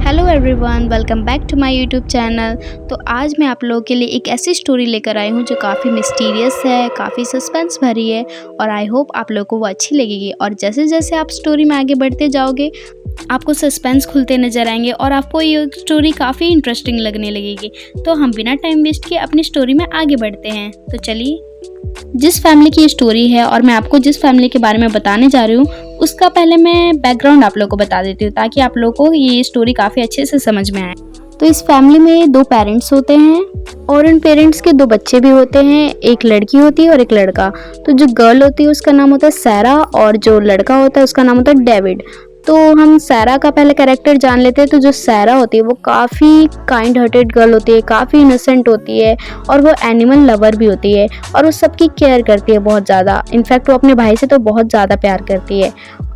Hello everyone, welcome back to my YouTube channel. तो आज मैं आप लोगों के लिए एक ऐसी स्टोरी लेकर आई हूँ जो काफ़ी मिस्टीरियस है, काफ़ी सस्पेंस भरी है और आई होप आप लोगों को वो अच्छी लगेगी। और जैसे जैसे आप स्टोरी में आगे बढ़ते जाओगे आपको सस्पेंस खुलते नज़र आएंगे और आपको ये स्टोरी काफ़ी इंटरेस्टिंग लगने लगेगी। तो हम बिना टाइम वेस्ट किए अपनी स्टोरी में आगे बढ़ते हैं। तो चलिए, जिस फैमिली की स्टोरी है और मैं आपको जिस फैमिली के बारे में बताने जा रही हूँ उसका पहले मैं बैकग्राउंड आप लोगों को बता देती हूँ ताकि आप लोगों को ये स्टोरी काफ़ी अच्छे से समझ में आए। तो इस फैमिली में दो पेरेंट्स होते हैं और उन पेरेंट्स के दो बच्चे भी होते हैं, एक लड़की होती है और एक लड़का। तो जो गर्ल होती है उसका नाम होता है सैरा और जो लड़का होता है उसका नाम होता है डेविड। तो हम सैरा का पहले कैरेक्टर जान लेते हैं। तो जो सैरा होती है वो काफ़ी काइंड हार्टेड गर्ल होती है, काफ़ी इनोसेंट होती है और वो एनिमल लवर भी होती है और वो सबकी केयर करती है बहुत ज़्यादा। इनफैक्ट वो अपने भाई से तो बहुत ज़्यादा प्यार करती है।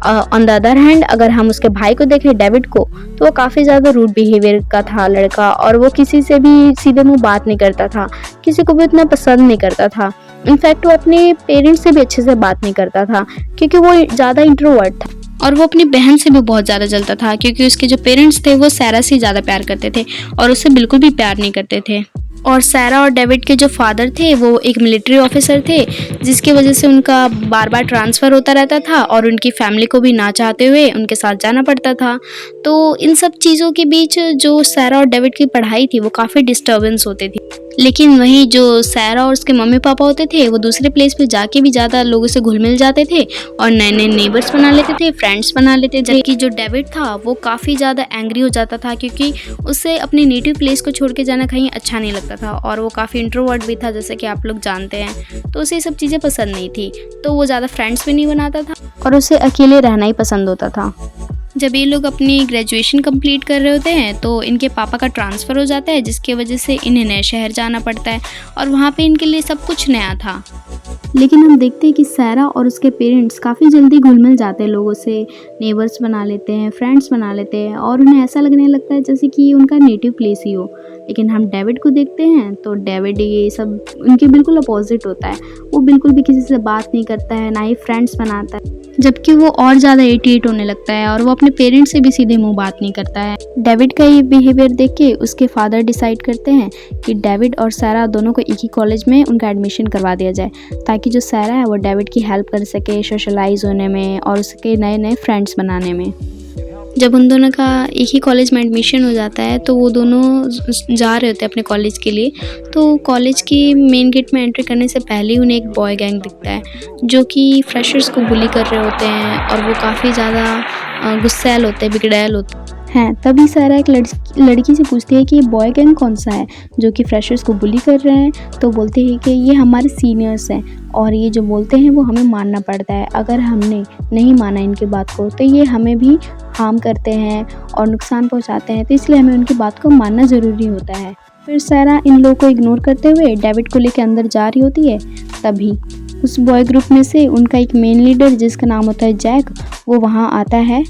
ऑन द अदर हैंड अगर हम उसके भाई को देखें डेविड को, तो वो काफ़ी ज़्यादा रूड बिहेवियर का था लड़का और वो किसी से भी सीधे मुंह बात नहीं करता था, किसी को भी उतना पसंद नहीं करता था। इनफैक्ट वो अपने पेरेंट्स से भी अच्छे से बात नहीं करता था क्योंकि वो ज़्यादा इंट्रोवर्ट था और वो अपनी बहन से भी बहुत ज़्यादा जलता था क्योंकि उसके जो पेरेंट्स थे वो सैरा से ज़्यादा प्यार करते थे और उससे बिल्कुल भी प्यार नहीं करते थे। और सैरा और डेविड के जो फादर थे वो एक मिलिट्री ऑफिसर थे जिसकी वजह से उनका बार बार ट्रांसफ़र होता रहता था और उनकी फैमिली को भी ना चाहते हुए उनके साथ जाना पड़ता था। तो इन सब चीज़ों के बीच जो सैरा और डेविड की पढ़ाई थी वो काफ़ी डिस्टर्बेंस होती थी। लेकिन वहीं जो सैरा और उसके मम्मी पापा होते थे वो दूसरे प्लेस पे जाके भी ज़्यादा लोगों से घुल मिल जाते थे और नए नए नेबर्स बना लेते थे, फ्रेंड्स बना लेते थे। जबकि जो डेविड था वो काफ़ी ज़्यादा एंग्री हो जाता था क्योंकि उसे अपनी नेटिव प्लेस को छोड़ के जाना कहीं अच्छा नहीं लगता था और वो काफ़ी इंट्रोवर्ट भी था जैसे कि आप लोग जानते हैं। तो उसे ये सब चीज़ें पसंद नहीं थी, तो वो ज़्यादा फ्रेंड्स भी नहीं बनाता था और उसे अकेले रहना ही पसंद होता था। जब ये लोग अपनी ग्रेजुएशन कंप्लीट कर रहे होते हैं तो इनके पापा का ट्रांसफ़र हो जाता है जिसकी वजह से इन्हें नए शहर जाना पड़ता है और वहाँ पे इनके लिए सब कुछ नया था। लेकिन हम देखते हैं कि सैरा और उसके पेरेंट्स काफ़ी जल्दी घुल मिल जाते हैं लोगों से, नेबर्स बना लेते हैं, फ्रेंड्स बना लेते हैं और उन्हें ऐसा लगने लगता है जैसे कि उनका नेटिव प्लेस ही हो। लेकिन हम डेविड को देखते हैं तो डेविड ये सब उनके बिल्कुल अपोजिट होता है। वो बिल्कुल भी किसी से बात नहीं करता है, ना ही फ्रेंड्स बनाता है, जबकि वो और ज़्यादा इरिटेट होने लगता है और वो अपने पेरेंट्स से भी सीधे मुंह बात नहीं करता है। डेविड का ये बिहेवियर देख के उसके फादर डिसाइड करते हैं कि डेविड और सैरा दोनों को एक ही कॉलेज में उनका एडमिशन करवा दिया जाए ताकि जो सैरा है वो डेविड की हेल्प कर सके सोशलाइज होने में और उसके नए नए फ्रेंड्स बनाने में। जब उन दोनों का एक ही कॉलेज में एडमिशन हो जाता है तो वो दोनों जा रहे होते हैं अपने कॉलेज के लिए। तो कॉलेज की मेन गेट में एंट्री करने से पहले ही उन्हें एक बॉय गैंग दिखता है जो कि फ्रेशर्स को बुली कर रहे होते हैं और वो काफ़ी ज़्यादा गुस्सैल होते हैं, बिगड़ैल होते हैं। तभी सारा एक लड़की से पूछती है कि ये बॉय गैंग कौन सा है जो कि फ्रेशर्स को बुली कर रहे हैं। तो बोलते हैं कि ये हमारे सीनियर्स हैं और ये जो बोलते हैं वो हमें मानना पड़ता है। अगर हमने नहीं माना इनकी बात को तो ये हमें भी हार्म करते हैं और नुकसान पहुंचाते हैं, तो इसलिए हमें उनकी बात को मानना ज़रूरी होता है। फिर सैरा इन लोगों को इग्नोर करते हुए डेविड को लेकर अंदर जा रही होती है। तभी उस बॉय ग्रुप में से उनका एक मेन लीडर जिसका नाम होता है जैक, वो वहाँ आता है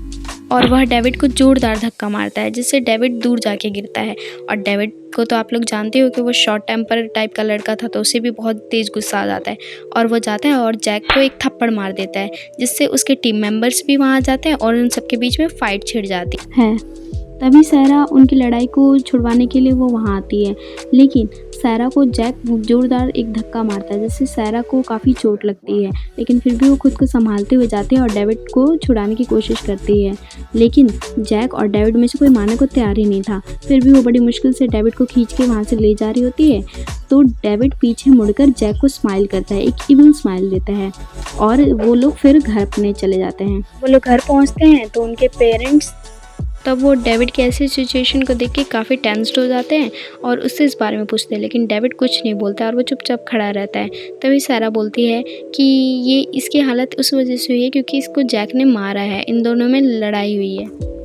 और वह डेविड को जोरदार धक्का मारता है जिससे डेविड दूर जाके गिरता है। और डेविड को तो आप लोग जानते हो कि वो शॉर्ट टेम्पर टाइप का लड़का था, तो उसे भी बहुत तेज़ गुस्सा आ जाता है और वो जाता है और जैक को एक थप्पड़ मार देता है जिससे उसके टीम मेंबर्स भी वहाँ आ जाते हैं और उन सबके बीच में फ़ाइट छिड़ जाती है। तभी सैरा उनकी लड़ाई को छुड़वाने के लिए वो वहाँ आती है, लेकिन सैरा को जैक जोरदार एक धक्का मारता है जिससे सैरा को काफ़ी चोट लगती है। लेकिन फिर भी वो खुद को संभालते हुए जाती है और डेविड को छुड़ाने की कोशिश करती है। लेकिन जैक और डेविड में से कोई मानने को तैयार ही नहीं था। फिर भी वो बड़ी मुश्किल से डेविड को खींच के वहाँ से ले जा रही होती है। तो डेविड पीछे मुड़कर जैक को स्माइल करता है, एक इविल स्माइल देता है और वो लोग फिर घर अपने चले जाते हैं। वो लोग घर पहुँचते हैं तो उनके पेरेंट्स तब वो डेविड की ऐसी सिचुएशन को देख के काफ़ी टेंस्ड हो जाते हैं और उससे इस बारे में पूछते हैं, लेकिन डेविड कुछ नहीं बोलता और वो चुपचाप खड़ा रहता है। तभी सैरा बोलती है कि ये इसकी हालत उस वजह से हुई है क्योंकि इसको जैक ने मारा है, इन दोनों में लड़ाई हुई है।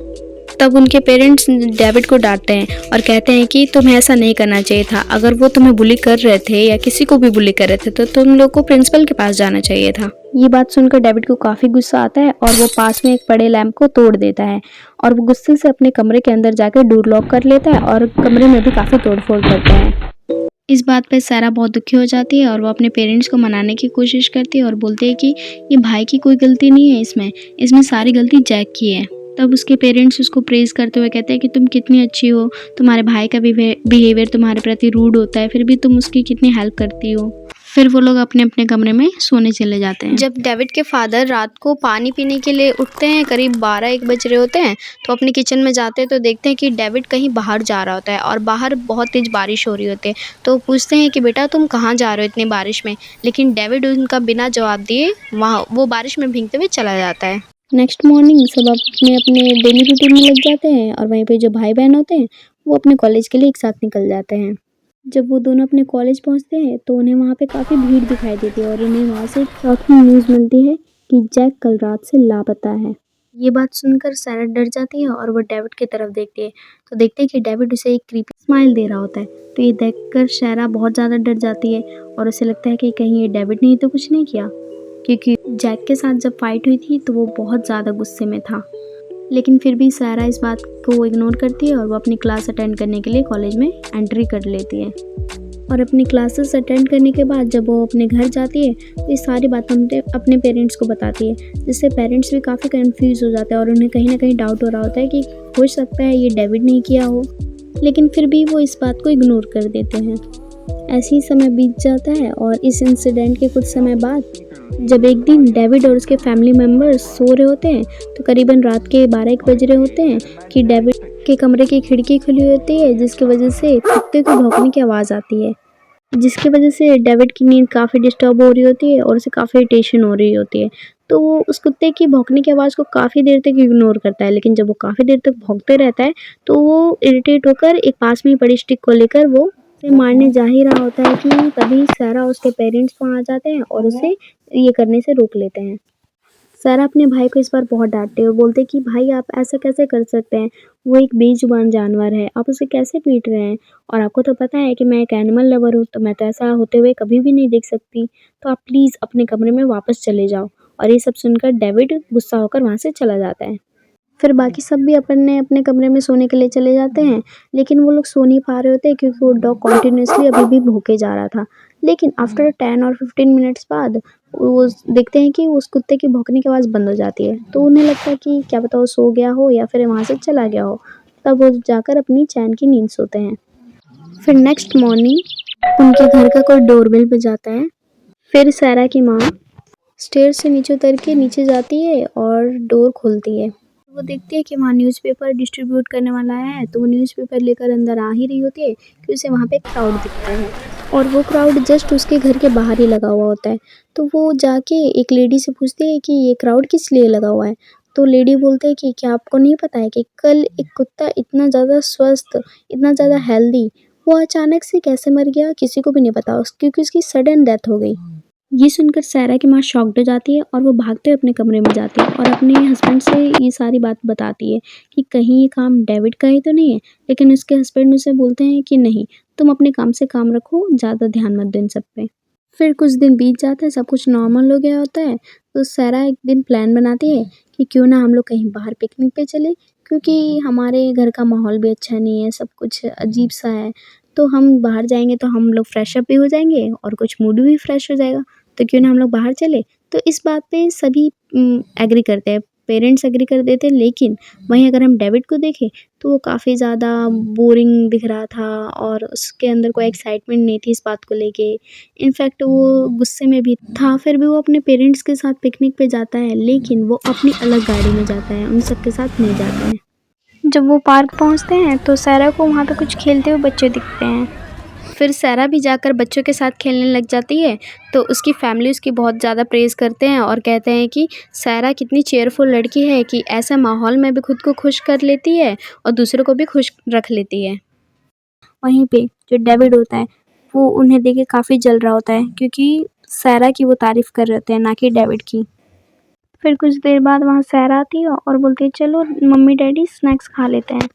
तब उनके पेरेंट्स डेविड को डांटते हैं और कहते हैं कि तुम्हें ऐसा नहीं करना चाहिए था। अगर वो तुम्हें बुली कर रहे थे या किसी को भी बुली कर रहे थे तो तुम लोग को प्रिंसिपल के पास जाना चाहिए था। ये बात सुनकर डेविड को काफ़ी गुस्सा आता है और वो पास में एक बड़े लैंप को तोड़ देता है और वो गुस्से से अपने कमरे के अंदर जाकर डोर लॉक कर लेता है और कमरे में भी काफ़ी तोड़फोड़ करता है। इस बात पे सैरा बहुत दुखी हो जाती है और वो अपने पेरेंट्स को मनाने की कोशिश करती है और बोलती है कि ये भाई की कोई गलती नहीं है, इसमें सारी गलती जैक की है। तब उसके पेरेंट्स उसको प्रेज़ करते हुए कहते हैं कि तुम कितनी अच्छी हो, तुम्हारे भाई का बिहेवियर तुम्हारे प्रति रूड होता है, फिर भी तुम उसकी कितनी हेल्प करती हो। फिर वो लोग अपने-अपने कमरे में सोने चले जाते हैं। जब डेविड के फादर रात को पानी पीने के लिए उठते हैं, करीब 12-1 बज रहे होते हैं, तो अपने किचन में जाते हैं तो देखते हैं कि डेविड कहीं बाहर जा रहा होता है और बाहर बहुत तेज़ बारिश हो रही होती है। तो पूछते हैं कि बेटा तुम कहाँ जा रहे हो इतनी बारिश में? लेकिन डेविड उनका बिना जवाब दिए वहाँ वो बारिश में भीगते हुए चला जाता है। नेक्स्ट मॉर्निंग सब अपने-अपने डेली रूटीन में लग जाते हैं और वहीं पे जो भाई-बहन होते हैं, वो अपने कॉलेज के लिए एक साथ निकल जाते हैं। जब वो दोनों अपने कॉलेज पहुंचते हैं तो उन्हें वहाँ पे काफ़ी भीड़ दिखाई देती है और उन्हें वहाँ से शॉकिंग न्यूज़ मिलती है कि जैक कल रात से लापता है। ये बात सुनकर सारा डर जाती है और वो डेविड की तरफ देखती है तो देखते हैं कि डेविड उसे एक क्रीपी स्माइल दे रहा होता है। तो ये देखकर शायरा बहुत ज़्यादा डर जाती है और उसे लगता है कि कहीं ये डेविड ने ही तो कुछ नहीं किया, क्योंकि जैक के साथ जब फाइट हुई थी तो वो बहुत ज़्यादा गुस्से में था। लेकिन फिर भी सारा इस बात को इग्नोर करती है और वो अपनी क्लास अटेंड करने के लिए कॉलेज में एंट्री कर लेती है। और अपनी क्लासेस अटेंड करने के बाद जब वो अपने घर जाती है तो ये सारी बातें अपने पेरेंट्स को बताती है, जिससे पेरेंट्स भी काफ़ी कंफ्यूज हो जाते हैं और उन्हें कहीं ना कहीं डाउट हो रहा होता है कि हो सकता है ये डेविड ने किया हो, लेकिन फिर भी वो इस बात को इग्नोर कर देते हैं। ऐसे ही समय बीत जाता है और इस इंसिडेंट के कुछ समय बाद जब एक दिन डेविड और उसके फैमिली मेम्बर्स सो रहे होते हैं तो करीबन रात के 12-1 बज रहे होते हैं कि डेविड के कमरे की खिड़की खुली होती है, जिसकी वजह से कुत्ते को भौंकने की आवाज़ आती है, जिसकी वजह से डेविड की नींद काफ़ी डिस्टर्ब हो रही होती है और उसे काफ़ी इरिटेशन हो रही होती है। तो वो उस कुत्ते की भौंकने की आवाज़ को काफ़ी देर तक इग्नोर करता है, लेकिन जब वो काफ़ी देर तक भौंकते रहता है तो वो इरिटेट होकर एक पास में ही पड़ी स्टिक को लेकर वो उसे मारने जा ही रहा होता है कि तभी सारा उसके पेरेंट्स वहाँ आ जाते हैं और उसे ये करने से रोक लेते हैं। सारा अपने भाई को इस बार बहुत डाँटते हैं और बोलते हैं कि भाई आप ऐसा कैसे कर सकते हैं? वो एक बेज़ुबान जानवर है, आप उसे कैसे पीट रहे हैं? और आपको तो पता है कि मैं एक एनिमल लवर हूँ, तो मैं तो ऐसा होते हुए कभी भी नहीं देख सकती। तो आप प्लीज़ अपने कमरे में वापस चले जाओ। और ये सब सुनकर डेविड गुस्सा होकर वहाँ से चला जाता है। फिर बाकी सब भी अपने-अपने कमरे में सोने के लिए चले जाते हैं, लेकिन वो लोग सो नहीं पा रहे होते क्योंकि वो डॉग कंटीन्यूअसली अभी भी भौंके जा रहा था। लेकिन आफ्टर 10 और 15 मिनट्स बाद वो देखते हैं कि उस कुत्ते की भौंकने की आवाज़ बंद हो जाती है। तो उन्हें लगता है कि क्या पता वो सो गया हो या फिर वहाँ से चला गया हो। तब वो जाकर अपनी चैन की नींद सोते हैं। फिर नेक्स्ट मॉर्निंग उनके घर का कोई डोरबेल बजाता है। फिर सारा की माँ स्टेयर्स से नीचे उतर के नीचे जाती है और डोर खोलती है। वो देखती है कि वहाँ न्यूज़पेपर डिस्ट्रीब्यूट करने वाला है, तो वो न्यूज़पेपर लेकर अंदर आ ही रही होती है कि उसे वहाँ पे एक क्राउड दिखता है और वो क्राउड जस्ट उसके घर के बाहर ही लगा हुआ होता है। तो वो जाके एक लेडी से पूछती है कि ये क्राउड किस लिए लगा हुआ है? तो लेडी बोलते हैं कि क्या आपको नहीं पता है कि कल एक कुत्ता इतना ज़्यादा स्वस्थ, इतना ज़्यादा हेल्दी, वो अचानक से कैसे मर गया? किसी को भी नहीं पता क्योंकि उसकी सडन डेथ हो गई। ये सुनकर सायरा की माँ शॉक्ड हो जाती है और वो भागते हुए अपने कमरे में जाती है और अपने हस्बैंड से ये सारी बात बताती है कि कहीं ये काम डेविड का ही तो नहीं है। लेकिन उसके हस्बैंड उसे बोलते हैं कि नहीं, तुम अपने काम से काम रखो, ज़्यादा ध्यान मत दो इन सब पे। फिर कुछ दिन बीत जाते हैं, सब कुछ नॉर्मल हो गया होता है। तो सायरा एक दिन प्लान बनाती है कि क्यों ना हम लोग कहीं बाहर पिकनिक पे चले, क्योंकि हमारे घर का माहौल भी अच्छा नहीं है, सब कुछ अजीब सा है। तो हम बाहर जाएंगे तो हम लोग फ्रेश अप भी हो जाएंगे और कुछ मूड भी फ्रेश हो जाएगा। तो क्यों ना हम लोग बाहर चले। तो इस बात पे सभी एग्री करते हैं, पेरेंट्स एग्री कर देते हैं, लेकिन वहीं अगर हम डेविड को देखें तो वो काफ़ी ज़्यादा बोरिंग दिख रहा था और उसके अंदर कोई एक्साइटमेंट नहीं थी इस बात को लेके। इनफैक्ट वो गुस्से में भी था। फिर भी वो अपने पेरेंट्स के साथ पिकनिक पे जाता है, लेकिन वो अपनी अलग गाड़ी में जाता है, उन सबके साथ नहीं जाता है। जब वो पार्क पहुंचते हैं तो सारा को वहाँ पे कुछ खेलते हुए बच्चे दिखते हैं। फिर सारा भी जाकर बच्चों के साथ खेलने लग जाती है, तो उसकी फैमिली उसकी बहुत ज़्यादा प्रेज़ करते हैं और कहते हैं कि सारा कितनी चीयरफुल लड़की है कि ऐसे माहौल में भी खुद को खुश कर लेती है और दूसरों को भी खुश रख लेती है। वहीं पे जो डेविड होता है, वो उन्हें देख के काफ़ी जल रहा होता है क्योंकि सारा की वो तारीफ़ कर रहे होते हैं, ना कि डेविड की। फिर कुछ देर बाद वहाँ सारा आती है और बोलती है चलो मम्मी डैडी स्नैक्स खा लेते हैं।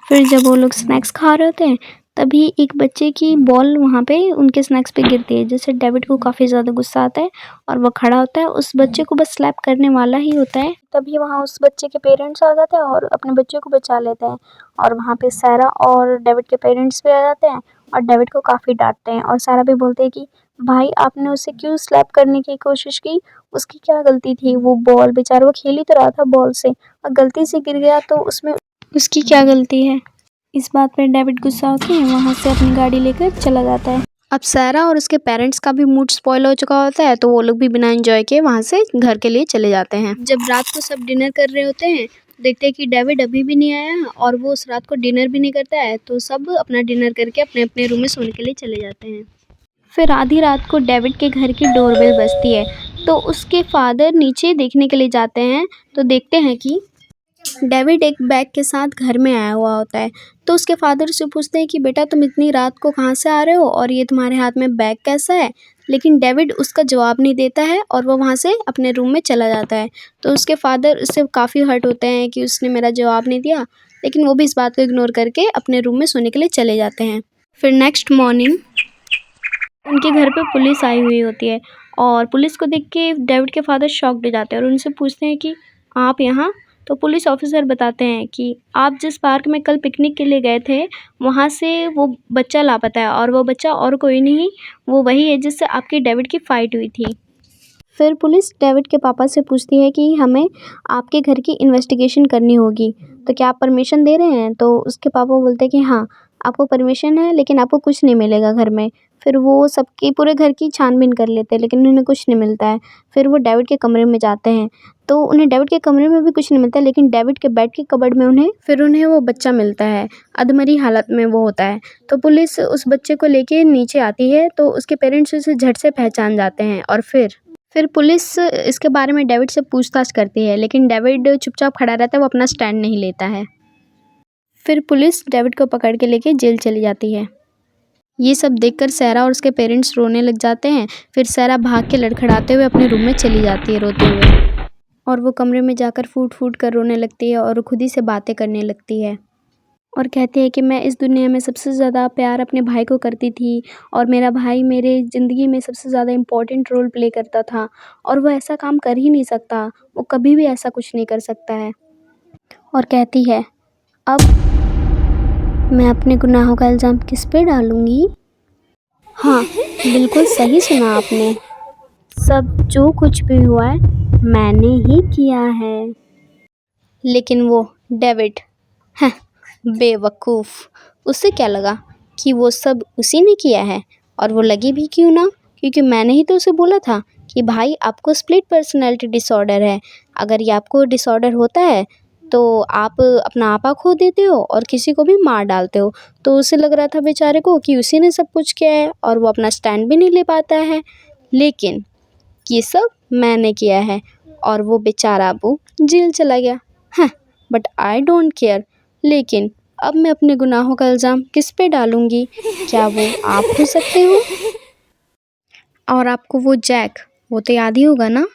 फिर जब वो लोग स्नैक्स खा रहे होते हैं, तभी एक बच्चे की बॉल वहाँ पे उनके स्नैक्स पे गिरती है, जिससे डेविड को काफ़ी ज़्यादा गुस्सा आता है और वो खड़ा होता है, उस बच्चे को बस स्लैप करने वाला ही होता है। तभी वहाँ उस बच्चे के पेरेंट्स आ जाते हैं और अपने बच्चे को बचा लेते हैं और वहाँ पे सारा और डेविड के पेरेंट्स भी आ जाते हैं और डेविड को काफ़ी डाँटते हैं और सारा भी बोलते हैं कि भाई आपने उसे क्यों स्लैप करने की कोशिश की? उसकी क्या गलती थी? वो बॉल बेचारा वो खेल ही तो रहा था बॉल से और गलती से गिर गया तो उसमें उसकी क्या गलती है? इस बात पर डेविड गुस्सा होकर वहाँ से अपनी गाड़ी लेकर चला जाता है। अब सारा और उसके पेरेंट्स का भी मूड स्पॉइल हो चुका होता है तो वो लोग भी बिना एंजॉय के वहाँ से घर के लिए चले जाते हैं। जब रात को सब डिनर कर रहे होते हैं देखते हैं कि डेविड अभी भी नहीं आया और वो उस रात को डिनर भी नहीं करता है तो सब अपना डिनर करके अपने अपने रूम में सोने के लिए चले जाते हैं। फिर आधी रात को डेविड के घर की डोरबेल बजती है तो उसके फादर नीचे देखने के लिए जाते हैं तो देखते हैं कि डेविड एक बैग के साथ घर में आया हुआ होता है। तो उसके फादर से पूछते हैं कि बेटा तुम इतनी रात को कहाँ से आ रहे हो और ये तुम्हारे हाथ में बैग कैसा है? लेकिन डेविड उसका जवाब नहीं देता है और वो वहाँ से अपने रूम में चला जाता है। तो उसके फादर उससे काफ़ी हर्ट होते हैं कि उसने मेरा जवाब नहीं दिया, लेकिन वो भी इस बात को इग्नोर करके अपने रूम में सोने के लिए चले जाते हैं। फिर नेक्स्ट मॉर्निंग उनके घर पे पुलिस आई हुई होती है और पुलिस को देख के डेविड के फादर शॉक्ड हो जाते हैं और उनसे पूछते हैं कि आप यहाँ? तो पुलिस ऑफिसर बताते हैं कि आप जिस पार्क में कल पिकनिक के लिए गए थे वहाँ से वो बच्चा लापता है और वो बच्चा और कोई नहीं, वो वही है जिससे आपकी डेविड की फ़ाइट हुई थी। फिर पुलिस डेविड के पापा से पूछती है कि हमें आपके घर की इन्वेस्टिगेशन करनी होगी, तो क्या आप परमिशन दे रहे हैं? तो उसके पापा बोलते हैं कि हाँ, आपको परमिशन है लेकिन आपको कुछ नहीं मिलेगा घर में। फिर वो सबकी पूरे घर की छानबीन कर लेते हैं लेकिन उन्हें कुछ नहीं मिलता है। फिर वो डेविड के कमरे में जाते हैं तो उन्हें डेविड के कमरे में भी कुछ नहीं मिलता है लेकिन डेविड के बेड के कबर्ड में उन्हें वो बच्चा मिलता है। अधमरी हालत में वो होता है। तो पुलिस उस बच्चे को लेके नीचे आती है तो उसके पेरेंट्स उसे झट से पहचान जाते हैं और फिर पुलिस इसके बारे में डेविड से पूछताछ करती है लेकिन डेविड चुपचाप खड़ा रहता है, वो अपना स्टैंड नहीं लेता है। फिर पुलिस डेविड को पकड़ के लेके जेल चली जाती है। ये सब देखकर सारा और उसके पेरेंट्स रोने लग जाते हैं। फिर सारा भाग के लड़खड़ाते हुए अपने रूम में चली जाती है रोते हुए और वो कमरे में जाकर फूट फूट कर रोने लगती है और खुद ही से बातें करने लगती है और कहती है कि मैं इस दुनिया में सबसे ज़्यादा प्यार अपने भाई को करती थी और मेरा भाई मेरे ज़िंदगी में सबसे ज़्यादा इम्पोर्टेंट रोल प्ले करता था और वो ऐसा काम कर ही नहीं सकता, वो कभी भी ऐसा कुछ नहीं कर सकता है। और कहती है अब मैं अपने गुनाहों का इल्ज़ाम किस पे डालूँगी? हाँ, बिल्कुल सही सुना आपने। सब जो कुछ भी हुआ है मैंने ही किया है। लेकिन वो डेविड, हाँ, बेवकूफ़, उसे क्या लगा कि वो सब उसी ने किया है? और वो लगी भी क्यों ना, क्योंकि मैंने ही तो उसे बोला था कि भाई आपको स्प्लिट पर्सनैलिटी डिसऑर्डर है। अगर ये आपको डिसऑर्डर होता है तो आप अपना आपा खो देते हो और किसी को भी मार डालते हो। तो उसे लग रहा था बेचारे को कि उसी ने सब कुछ किया है और वो अपना स्टैंड भी नहीं ले पाता है। लेकिन ये सब मैंने किया है और वो बेचारा अबू जेल चला गया। हाँ, बट आई डोंट केयर। लेकिन अब मैं अपने गुनाहों का इल्ज़ाम किस पे डालूँगी? क्या वो आप हो सकते हो? और आपको वो जैक, वो तो याद ही होगा ना?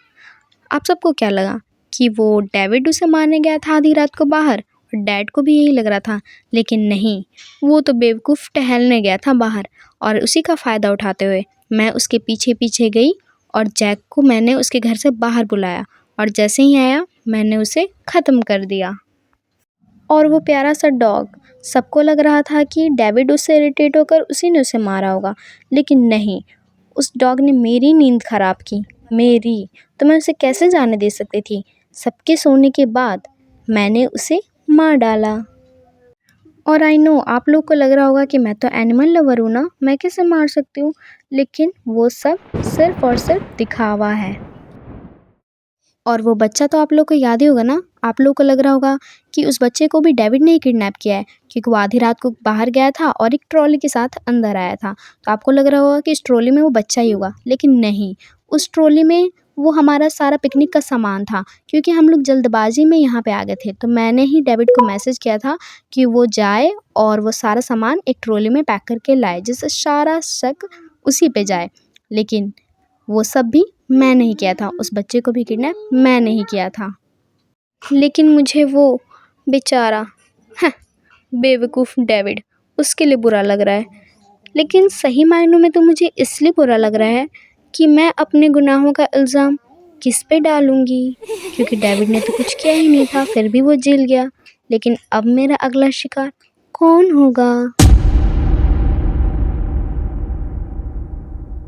आप सबको क्या लगा कि वो डेविड उसे मारने गया था आधी रात को बाहर और डैड को भी यही लग रहा था, लेकिन नहीं, वो तो बेवकूफ़ टहलने गया था बाहर और उसी का फ़ायदा उठाते हुए मैं उसके पीछे पीछे गई और जैक को मैंने उसके घर से बाहर बुलाया और जैसे ही आया मैंने उसे ख़त्म कर दिया। और वो प्यारा सा डॉग, सबको लग रहा था कि डेविड उससे इरिटेट होकर उसी ने उसे मारा होगा, लेकिन नहीं, उस डॉग ने मेरी नींद ख़राब की, मेरी। तो मैं उसे कैसे जाने दे सकती थी? सबके सोने के बाद मैंने उसे मार डाला। और आई नो आप लोग को लग रहा होगा कि मैं तो एनिमल लवर हूँ ना, मैं कैसे मार सकती हूँ? लेकिन वो सब सिर्फ़ और सिर्फ दिखावा है। और वो बच्चा तो आप लोग को याद ही होगा ना, आप लोग को लग रहा होगा कि उस बच्चे को भी डेविड ने ही किडनैप किया है क्योंकि वो आधी रात को बाहर गया था और एक ट्रॉली के साथ अंदर आया था। तो आपको लग रहा होगा कि इस ट्रॉली में वो बच्चा ही होगा, लेकिन नहीं, उस ट्रॉली में वो हमारा सारा पिकनिक का सामान था क्योंकि हम लोग जल्दबाजी में यहाँ पे आ गए थे। तो मैंने ही डेविड को मैसेज किया था कि वो जाए और वो सारा सामान एक ट्रॉली में पैक करके लाए जिससे सारा शक उसी पे जाए। लेकिन वो सब भी मैंने ही किया था, उस बच्चे को भी किडनैप मैंने ही किया था। लेकिन मुझे वो बेचारा, हाँ, बेवकूफ़ डेविड, उसके लिए बुरा लग रहा है। लेकिन सही मायनों में तो मुझे इसलिए बुरा लग रहा है कि मैं अपने गुनाहों का इल्ज़ाम किस पे डालूँगी? क्योंकि डेविड ने तो कुछ किया ही नहीं था, फिर भी वो जेल गया। लेकिन अब मेरा अगला शिकार कौन होगा?